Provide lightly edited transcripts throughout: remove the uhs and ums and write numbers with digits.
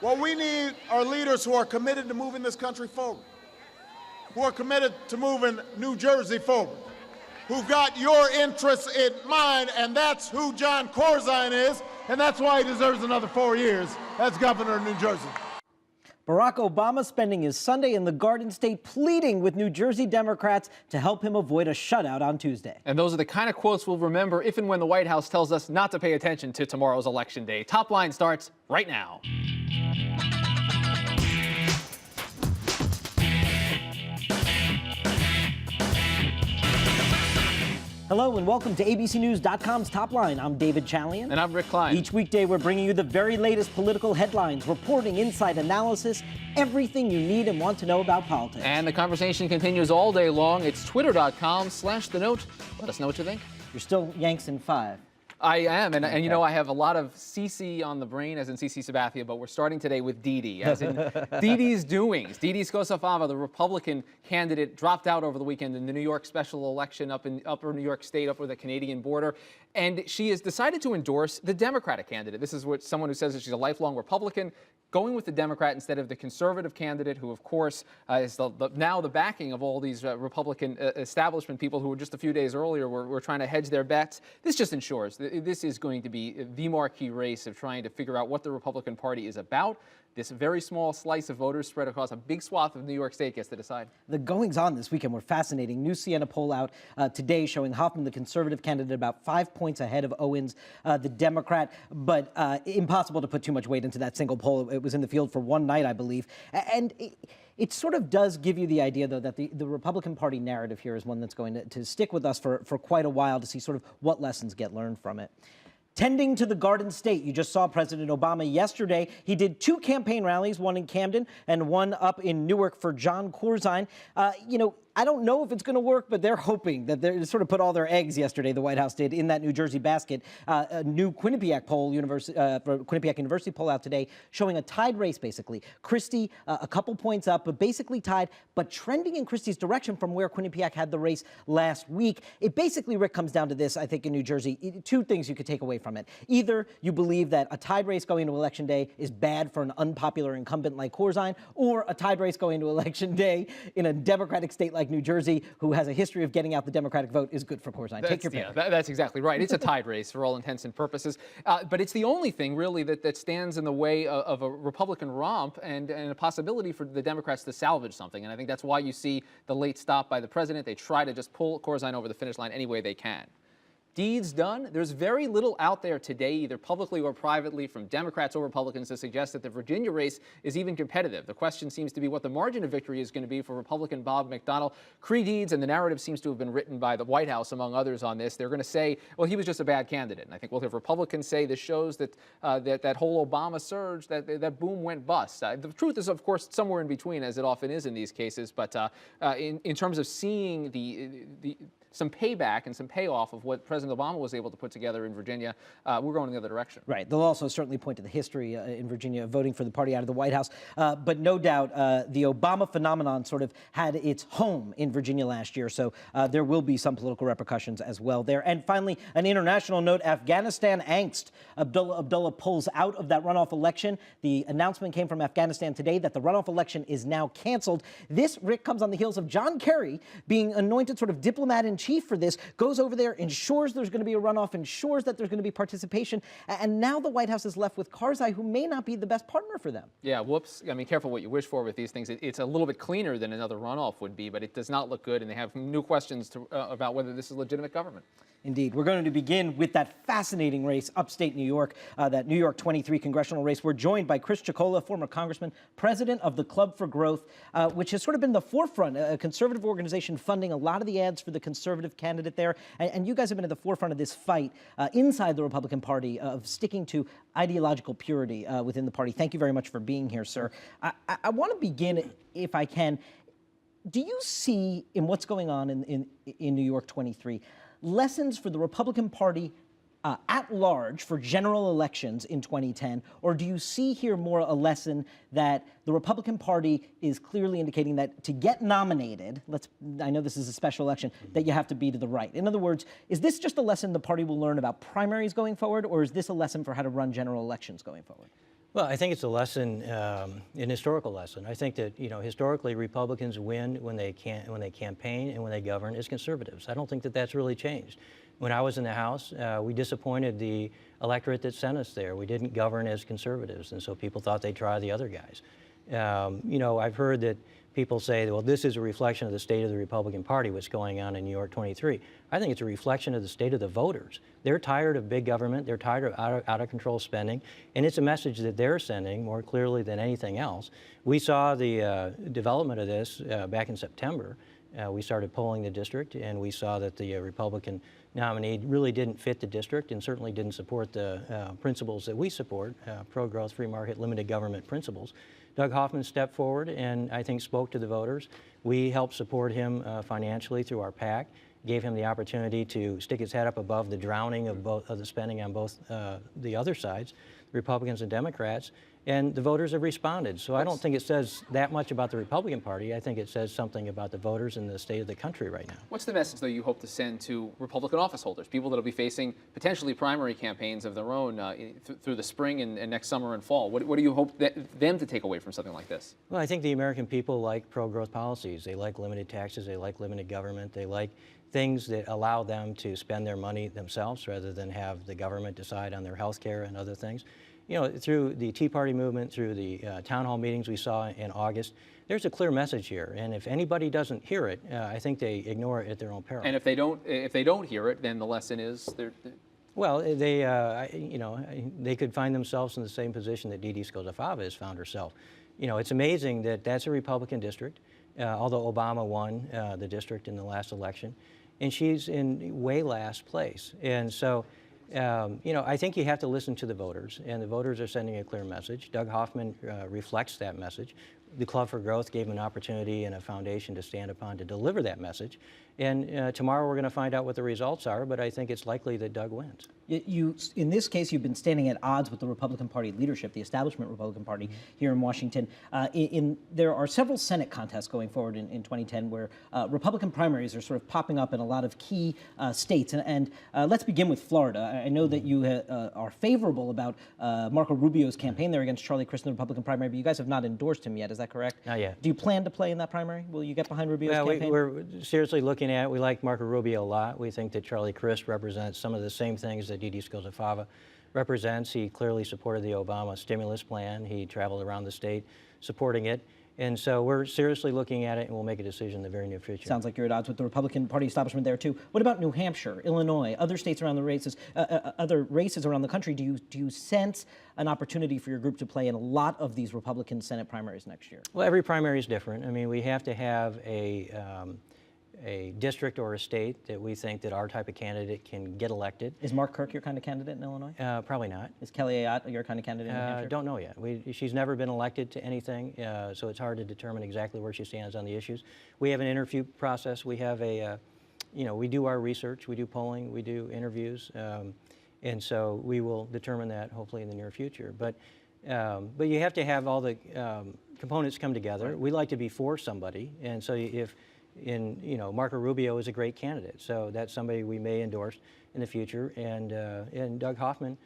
What we need are leaders who are committed to moving this country forward, who are committed to moving New Jersey forward, who've got your interests in mind, and that's who John Corzine is, and that's why he deserves another 4 years as governor of New Jersey. Barack Obama spending his Sunday in the Garden State pleading with New Jersey Democrats to help him avoid a shutout on Tuesday. And those are the kind of quotes we'll remember if and when the White House tells us not to pay attention to tomorrow's Election Day. Top Line starts right now. Hello and welcome to ABCNews.com's Top Line. I'm David Chalian. And I'm Rick Klein. Each weekday we're bringing you the very latest political headlines, reporting, insight, analysis, everything you need and want to know about politics. And the conversation continues all day long. It's twitter.com/thenote. Let us know what you think. You're still Yanks in 5. I am, and you know, I have a lot of CC on the brain, as in CC Sabathia, but we're starting today with DEDE, as in DEDE'S doings. DEDE Skosafava, the Republican candidate, dropped out over the weekend in the New York special election up in upper New York State, up with the Canadian border, and she has decided to endorse the Democratic candidate. This is what someone who says that she's a lifelong Republican, going with the Democrat instead of the conservative candidate, who, of course, is now the backing of all these Republican establishment people who just a few days earlier were trying to hedge their bets. This just ensures that this is going to be the marquee race of trying to figure out what the Republican Party is about. This very small slice of voters spread across a big swath of New York State gets to decide. The goings-on this weekend were fascinating. New Siena poll out today showing Hoffman, the conservative candidate, about 5 points ahead of Owens, the Democrat, but impossible to put too much weight into that single poll. It was in the field for one night, I believe. And it sort of does give you the idea, though, that the Republican Party narrative here is one that's going to stick with us for quite a while to see sort of what lessons get learned from it. Tending to the Garden State, you just saw President Obama yesterday. He did 2 campaign rallies, one in Camden and one up in Newark for John Corzine. You know, I don't know if it's going to work, but they're hoping that they sort of put all their eggs yesterday, the White House did, in that New Jersey basket. A new Quinnipiac poll, Quinnipiac University poll out today showing a tied race, basically. Christie, a couple points up, but basically tied, but trending in Christie's direction from where Quinnipiac had the race last week. It basically, Rick, comes down to this, I think, in New Jersey. 2 things you could take away from it. Either you believe that a tied race going into Election Day is bad for an unpopular incumbent like Corzine, or a tied race going into Election Day in a Democratic state like New Jersey, who has a history of getting out the Democratic vote, is good for Corzine. Take your pick. Yeah, that's exactly right. It's a tied race for all intents and purposes. But it's the only thing, really, that stands in the way of a Republican romp and a possibility for the Democrats to salvage something. And I think that's why you see the late stop by the president. They try to just pull Corzine over the finish line any way they can. Deeds done. There's very little out there today, either publicly or privately, from Democrats or Republicans to suggest that the Virginia race is even competitive. The question seems to be what the margin of victory is going to be for Republican Bob McDonnell. Deeds, and the narrative seems to have been written by the White House, among others, on this. They're going to say, well, he was just a bad candidate. And I think we'll have Republicans say this shows that that whole Obama surge, that boom went bust. The truth is, of course, somewhere in between, as it often is in these cases. But in terms of seeing some payback and some payoff of what President Obama was able to put together in Virginia, we're going in the other direction. Right. They'll also certainly point to the history in Virginia of voting for the party out of the White House. But no doubt the Obama phenomenon sort of had its home in Virginia last year. So there will be some political repercussions as well there. And finally, an international note, Afghanistan angst. Abdullah pulls out of that runoff election. The announcement came from Afghanistan today that the runoff election is now canceled. This, Rick, comes on the heels of John Kerry being anointed sort of diplomat-in-chief for this, goes over there, ensures there's going to be a runoff, ensures that there's going to be participation, and now the White House is left with Karzai, who may not be the best partner for them. Yeah, whoops. I mean, careful what you wish for with these things. It's a little bit cleaner than another runoff would be, but it does not look good, and they have new questions about whether this is legitimate government. Indeed. We're going to begin with that fascinating race upstate New York, that New York 23 congressional race. We're joined by Chris Chocola, former congressman, president of the Club for Growth, which has sort of been the forefront, a conservative organization funding a lot of the ads for the conservative candidate there. And you guys have been at the forefront of this fight inside the Republican Party of sticking to ideological purity within the party. Thank you very much for being here, sir. I want to begin, if I can. Do you see in what's going on in New York 23 lessons for the Republican Party at large for general elections in 2010, or do you see here more a lesson that the Republican Party is clearly indicating that to get nominated, I know this is a special election, that you have to be to the right? In other words, is this just a lesson the party will learn about primaries going forward, or is this a lesson for how to run general elections going forward? Well, I think it's a lesson, an historical lesson. I think that historically Republicans win when they campaign and when they govern as conservatives. I don't think that that's really changed. When I was in the House, we disappointed the electorate that sent us there. We didn't govern as conservatives, and so people thought they'd try the other guys. I've heard that people say, well, this is a reflection of the state of the Republican Party, what's going on in New York 23. I think it's a reflection of the state of the voters. They're tired of big government. They're tired of out of control spending. And it's a message that they're sending more clearly than anything else. We saw the development of this back in September. We started polling the district, and we saw that the Republican nominee really didn't fit the district and certainly didn't support the principles that we support, pro-growth, free market, limited government principles. Doug Hoffman stepped forward and I think spoke to the voters. We helped support him financially through our PAC, gave him the opportunity to stick his head up above the drowning of the spending on both the other sides, Republicans and Democrats, and the voters have responded. So I don't think it says that much about the Republican Party. I think it says something about the voters and the state of the country right now. What's the message, though, you hope to send to Republican office holders, people that will be facing potentially primary campaigns of their own through the spring and next summer and fall? What do you hope them to take away from something like this? Well, I think the American people like pro-growth policies. They like limited taxes. They like limited government. They like things that allow them to spend their money themselves rather than have the government decide on their health care and other things. Through the Tea Party movement, through the town hall meetings we saw in August, there's a clear message here. And if anybody doesn't hear it, I think they ignore it at their own peril. And if they don't hear it, then the lesson is well, they could find themselves in the same position that DeDe Scozzafava has found herself. It's amazing that that's a Republican district, although Obama won the district in the last election, and she's in way last place. And so, I think you have to listen to the voters, and the voters are sending a clear message. Doug Hoffman reflects that message. The Club for Growth gave him an opportunity and a foundation to stand upon to deliver that message. And tomorrow we're going to find out what the results are, but I think it's likely that Doug wins. In this case, you've been standing at odds with the Republican Party leadership, the establishment Republican Party here in Washington. There are several Senate contests going forward in 2010 where Republican primaries are sort of popping up in a lot of key states. And let's begin with Florida. I know that you are favorable about Marco Rubio's campaign there against Charlie Crist in the Republican primary, but you guys have not endorsed him yet. Is that correct? Not yet. Do you plan to play in that primary? Will you get behind Rubio's campaign? We're seriously looking at it. We like Marco Rubio a lot. We think that Charlie Crist represents some of the same things that DeDe Scozzafava represents. He clearly supported the Obama stimulus plan. He traveled around the state supporting it. And so we're seriously looking at it, and we'll make a decision in the very near future. Sounds like you're at odds with the Republican Party establishment there, too. What about New Hampshire, Illinois, other states around the races, other races around the country? Do you sense an opportunity for your group to play in a lot of these Republican Senate primaries next year? Well, every primary is different. I mean, we have to have a district or a state that we think that our type of candidate can get elected. Is Mark Kirk your kind of candidate in Illinois? Probably not. Is Kelly Ayotte your kind of candidate in New Hampshire? Don't know yet. She's never been elected to anything, so it's hard to determine exactly where she stands on the issues. We have an interview process. We have we do our research, we do polling, we do interviews, and so we will determine that hopefully in the near future. But you have to have all the components come together. Right. We like to be for somebody, and so if Marco Rubio is a great candidate, so that's somebody we may endorse in the future. And Doug Hoffman,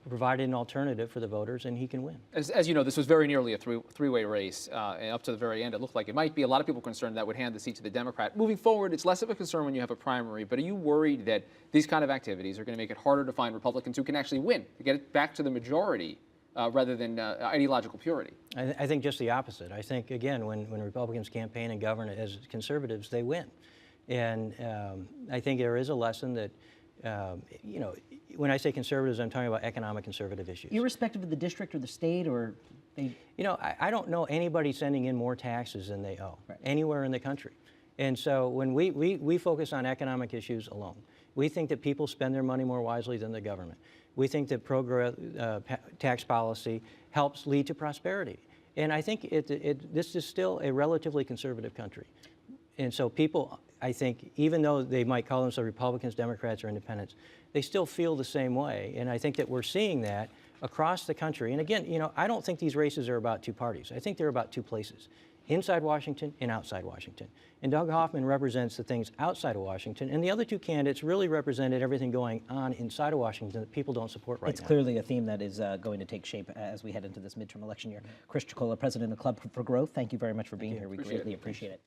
provided an alternative for the voters, and he can win. As you know, this was very nearly a three-way race, and up to the very end, it looked like it might be. A lot of people concerned that would hand the seat to the Democrat. Moving forward, it's less of a concern when you have a primary, but are you worried that these kind of activities are going to make it harder to find Republicans who can actually win, to get it back to the majority? Rather than ideological purity? I think just the opposite. I think, again, when Republicans campaign and govern as conservatives, they win. And I think there is a lesson that, when I say conservatives, I'm talking about economic conservative issues. Irrespective of the district or the state or they... I don't know anybody sending in more taxes than they owe, right, anywhere in the country. And so when we focus on economic issues alone, we think that people spend their money more wisely than the government. We think that tax policy helps lead to prosperity. And I think this is still a relatively conservative country. And so people, I think, even though they might call themselves Republicans, Democrats, or Independents, they still feel the same way. And I think that we're seeing that across the country. And again, I don't think these races are about two parties. I think they're about two places. inside Washington and outside Washington. And Doug Hoffman represents the things outside of Washington, and the other two candidates really represented everything going on inside of Washington that people don't support right now. It's clearly a theme that is going to take shape as we head into this midterm election year. Chris Chocola, president of Club for Growth, thank you very much for being here. We greatly appreciate it.